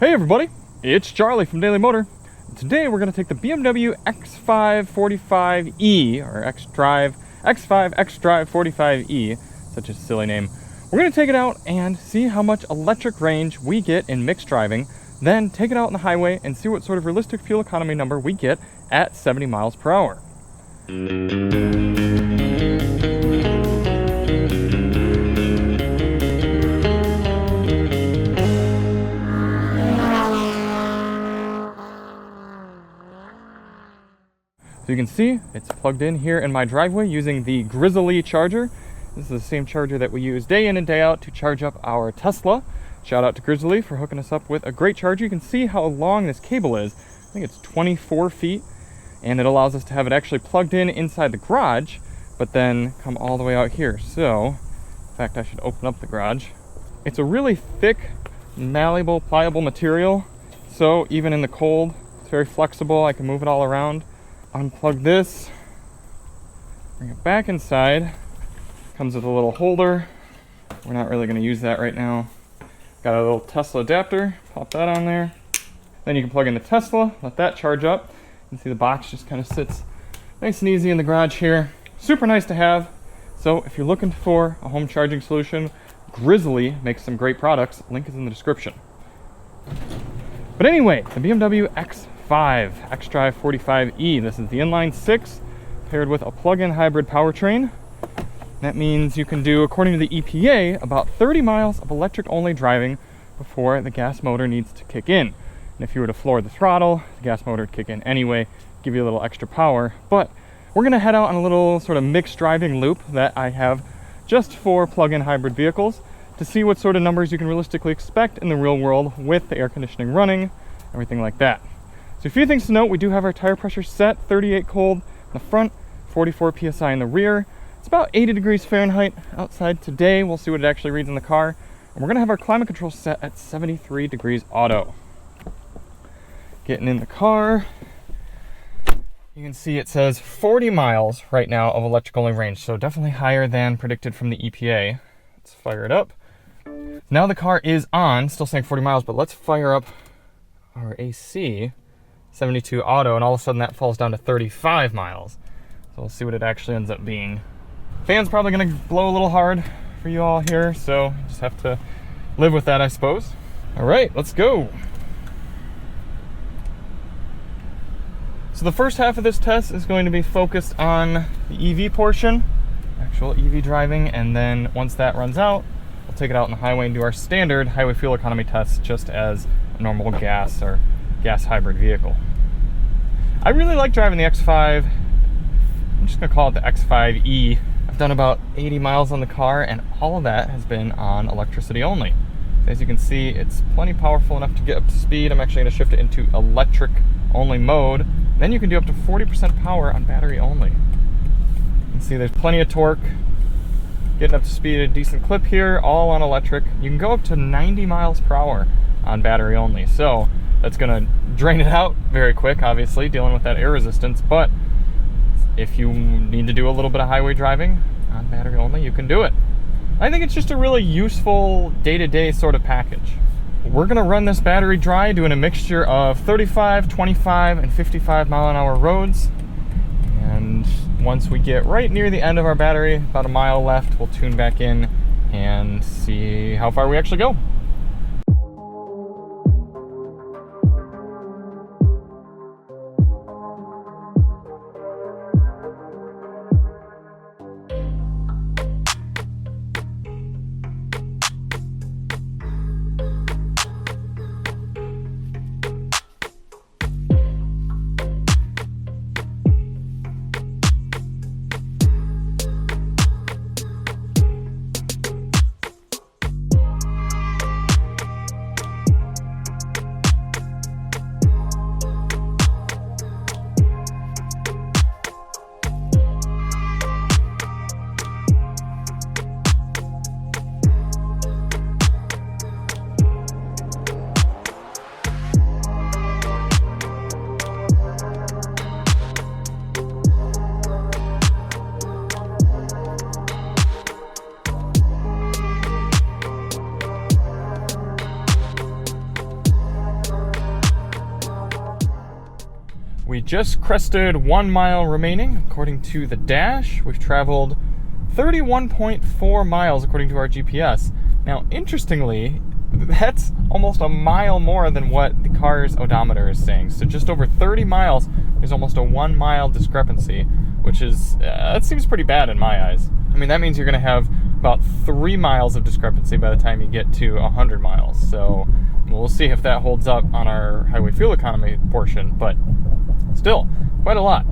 Hey everybody, it's Charlie from Daily Motor. Today we're going to take the BMW X5 45e, or X5 X-Drive 45e, such a silly name. We're going to take it out and see how much electric range we get in mixed driving, then take it out on the highway and see what sort of realistic fuel economy number we get at 70 miles per hour. So you can see it's plugged in here in my driveway using the Grizzly charger. This is the same charger that we use day in and day out to charge up our Tesla. Shout out to Grizzly for hooking us up with a great charger. You can see how long this cable is. I think it's 24 feet, and it allows us to have it actually plugged in inside the garage, but then come all the way out here. So, in fact, I should open up the garage. It's a really thick, malleable, pliable material, so even in the cold, it's very flexible. I can move it all around. Unplug this, bring it back inside. Comes with a little holder. We're not really going to use that right now. Got a little Tesla adapter, pop that on there. Then you can plug in the Tesla, let that charge up. You can see the box just kind of sits nice and easy in the garage here. Super nice to have. So if you're looking for a home charging solution, Grizzly makes some great products. Link is in the description. But anyway, the BMW X5 X-Drive 45e. This is the inline 6 paired with a plug-in hybrid powertrain. That means you can do, according to the EPA, about 30 miles of electric-only driving before the gas motor needs to kick in. And if you were to floor the throttle, the gas motor would kick in anyway, give you a little extra power. But we're going to head out on a little sort of mixed driving loop that I have just for plug-in hybrid vehicles to see what sort of numbers you can realistically expect in the real world with the air conditioning running, everything like that. So a few things to note: we do have our tire pressure set, 38 cold in the front, 44 psi in the rear. It's about 80 degrees Fahrenheit outside today. We'll see what it actually reads in the car. And we're gonna have our climate control set at 73 degrees auto. Getting in the car, you can see it says 40 miles right now of electric only range. So definitely higher than predicted from the EPA. Let's fire it up. Now the car is on, still saying 40 miles, but let's fire up our AC, 72 auto, and all of a sudden that falls down to 35 miles. So we'll see what it actually ends up being. Fan's probably gonna blow a little hard for you all here, so you just have to live with that, I suppose. All right, let's go. So the first half of this test is going to be focused on the EV portion, actual EV driving, and then once that runs out, we'll take it out on the highway and do our standard highway fuel economy test just as a normal gas or gas hybrid vehicle. I really like driving the X5. I'm just gonna call it the X5e. I've done about 80 miles on the car, and all of that has been on electricity only. So as you can see, it's plenty powerful enough to get up to speed. I'm actually gonna shift it into electric only mode. Then you can do up to 40% power on battery only. You can see there's plenty of torque. Getting up to speed at a decent clip here, all on electric. You can go up to 90 miles per hour on battery only. So that's gonna drain it out very quick, obviously, dealing with that air resistance, but if you need to do a little bit of highway driving on battery only, you can do it. I think it's just a really useful day-to-day sort of package. We're gonna run this battery dry, doing a mixture of 35, 25, and 55 mile an hour roads. And once we get right near the end of our battery, about a mile left, we'll tune back in and see how far we actually go. We just crested 1 mile remaining according to the dash. We've traveled 31.4 miles according to our GPS. Now, interestingly, that's almost a mile more than what the car's odometer is saying. So just over 30 miles, there's almost a 1 mile discrepancy, which is, that seems pretty bad in my eyes. I mean, that means you're going to have about 3 miles of discrepancy by the time you get to 100 miles. So we'll see if that holds up on our highway fuel economy portion, but still, quite a lot.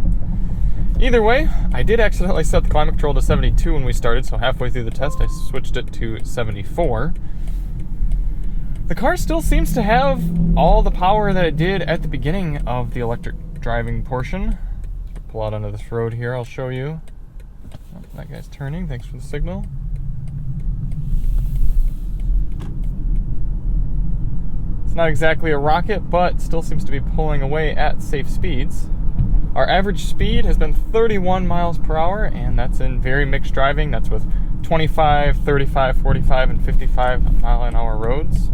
Either way, I did accidentally set the climate control to 72 when we started, so halfway through the test I switched it to 74. The car still seems to have all the power that it did at the beginning of the electric driving portion. Pull out onto this road here, I'll show you. Oh, that guy's turning, thanks for the signal. It's not exactly a rocket, but still seems to be pulling away at safe speeds. Our average speed has been 31 miles per hour, and that's in very mixed driving. That's with 25, 35, 45, and 55 mile an hour roads.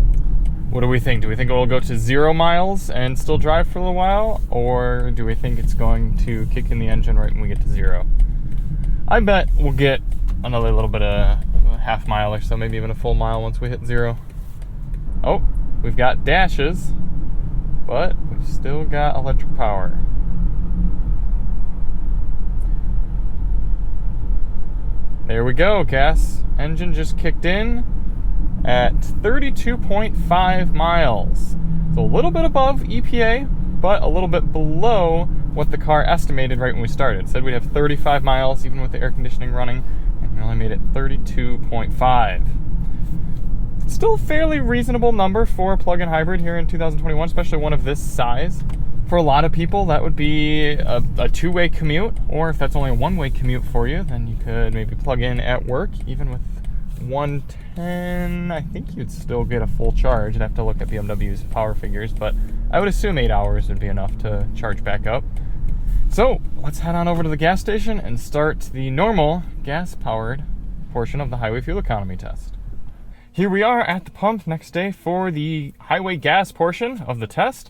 What do we think? Do we think it will go to 0 miles and still drive for a little while? Or do we think it's going to kick in the engine right when we get to 0? I bet we'll get another little bit of a half mile or so, maybe even a full mile once we hit 0. Oh, we've got dashes, but we've still got electric power. There we go, gas engine just kicked in at 32.5 miles. So a little bit above EPA, but a little bit below what the car estimated right when we started. It said we'd have 35 miles even with the air conditioning running, and we only made it 32.5. Still a fairly reasonable number for a plug-in hybrid here in 2021, especially one of this size. For a lot of people, that would be a two-way commute, or if that's only a one-way commute for you, then you could maybe plug in at work. Even with 110, I think you'd still get a full charge. I'd have to look at BMW's power figures, but I would assume 8 hours would be enough to charge back up. So let's head on over to the gas station and start the normal gas-powered portion of the highway fuel economy test. Here we are at the pump next day for the highway gas portion of the test.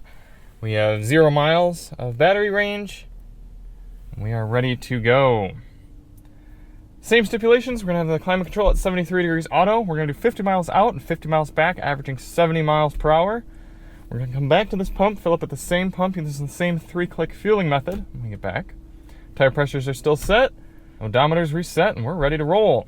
We have 0 miles of battery range. We are ready to go. Same stipulations. We're going to have the climate control at 73 degrees auto. We're going to do 50 miles out and 50 miles back, averaging 70 miles per hour. We're going to come back to this pump, fill up at the same pump, using the same 3-click fueling method when we get back. Tire pressures are still set. Odometer's reset, and we're ready to roll.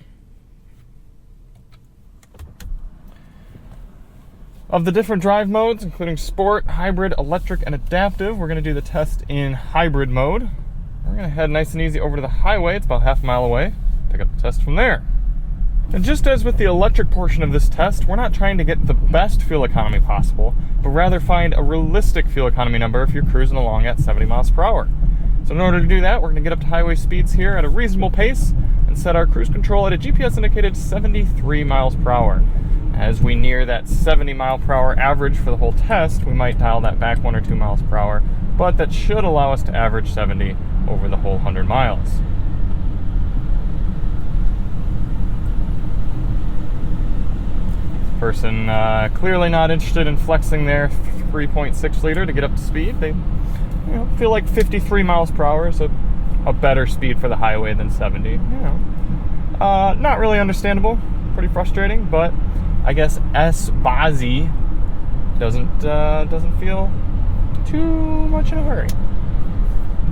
Of the different drive modes, including sport, hybrid, electric, and adaptive, we're going to do the test in hybrid mode. We're going to head nice and easy over to the highway. It's about half a mile away. Pick up the test from there. And just as with the electric portion of this test, we're not trying to get the best fuel economy possible, but rather find a realistic fuel economy number if you're cruising along at 70 miles per hour. So in order to do that, we're going to get up to highway speeds here at a reasonable pace and set our cruise control at a GPS indicated 73 miles per hour. As we near that 70 mile per hour average for the whole test, we might dial that back 1 or 2 miles per hour, but that should allow us to average 70 over the whole 100 miles. Person clearly not interested in flexing their 3.6 liter to get up to speed. They feel like 53 miles per hour is a better speed for the highway than 70. Not really understandable, pretty frustrating, but I guess S-Bazi doesn't feel too much in a hurry.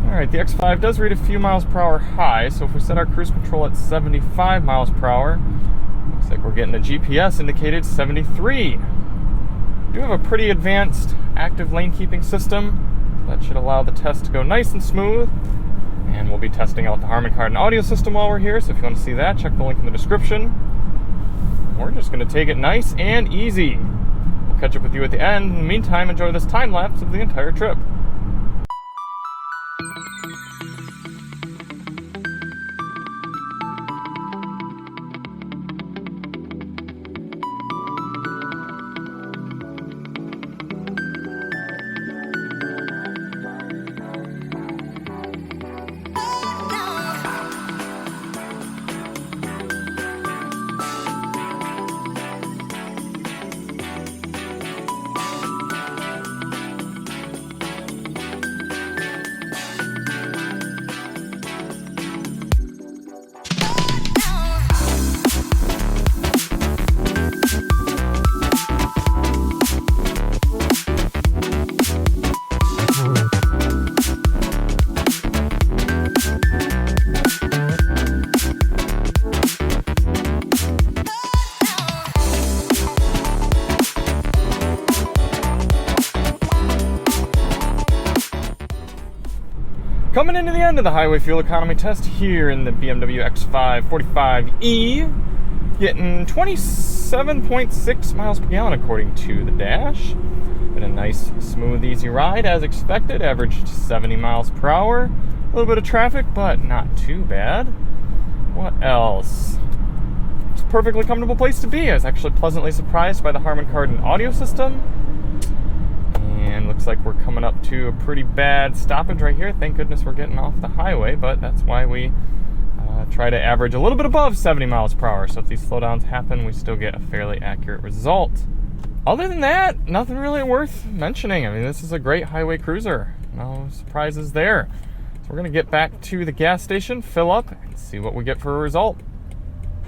Alright, the X5 does read a few miles per hour high, so if we set our cruise control at 75 miles per hour, looks like we're getting the GPS indicated 73. We do have a pretty advanced active lane keeping system. That should allow the test to go nice and smooth. And we'll be testing out the Harman Kardon audio system while we're here, so if you want to see that, check the link in the description. We're just going to take it nice and easy. We'll catch up with you at the end. In the meantime, enjoy this time lapse of the entire trip. Coming into the end of the highway fuel economy test here in the BMW X5 45e, getting 27.6 miles per gallon according to the dash. Been a nice, smooth, easy ride as expected, averaged 70 miles per hour. A little bit of traffic, but not too bad. What else? It's a perfectly comfortable place to be. I was actually pleasantly surprised by the Harman Kardon audio system. And looks like we're coming up to a pretty bad stoppage right here. Thank goodness we're getting off the highway, but that's why we try to average a little bit above 70 miles per hour. So if these slowdowns happen, we still get a fairly accurate result. Other than that, nothing really worth mentioning. I mean, this is a great highway cruiser. No surprises there. So we're going to get back to the gas station, fill up, and see what we get for a result.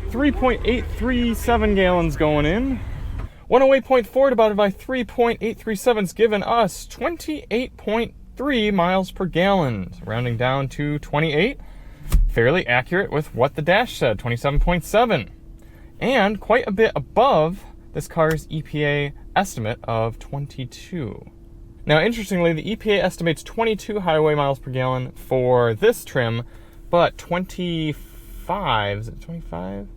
3.837 gallons going in. 108.4 divided by 3.837 is giving us 28.3 miles per gallon. So rounding down to 28. Fairly accurate with what the dash said, 27.7. And quite a bit above this car's EPA estimate of 22. Now, interestingly, the EPA estimates 22 highway miles per gallon for this trim, but 25, is it 25?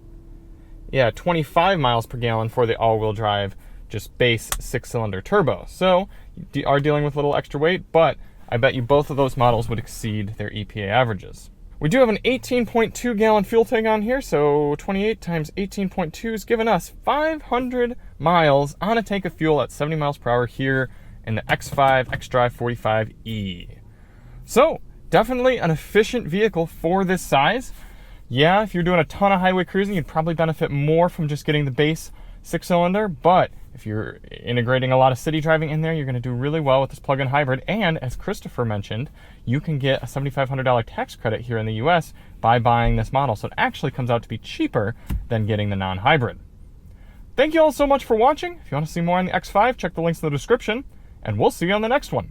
Yeah, 25 miles per gallon for the all-wheel drive, just base 6-cylinder turbo. So you are dealing with a little extra weight, but I bet you both of those models would exceed their EPA averages. We do have an 18.2 gallon fuel tank on here, so 28 times 18.2 is giving us 500 miles on a tank of fuel at 70 miles per hour here in the X5 xDrive 45e. So definitely an efficient vehicle for this size. Yeah, if you're doing a ton of highway cruising, you'd probably benefit more from just getting the base 6-cylinder, but if you're integrating a lot of city driving in there, you're going to do really well with this plug-in hybrid. And as Christopher mentioned, you can get a $7,500 tax credit here in the US by buying this model. So it actually comes out to be cheaper than getting the non-hybrid. Thank you all so much for watching. If you want to see more on the X5, check the links in the description, and we'll see you on the next one.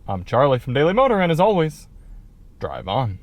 I'm Charlie from Daily Motor, and as always, drive on.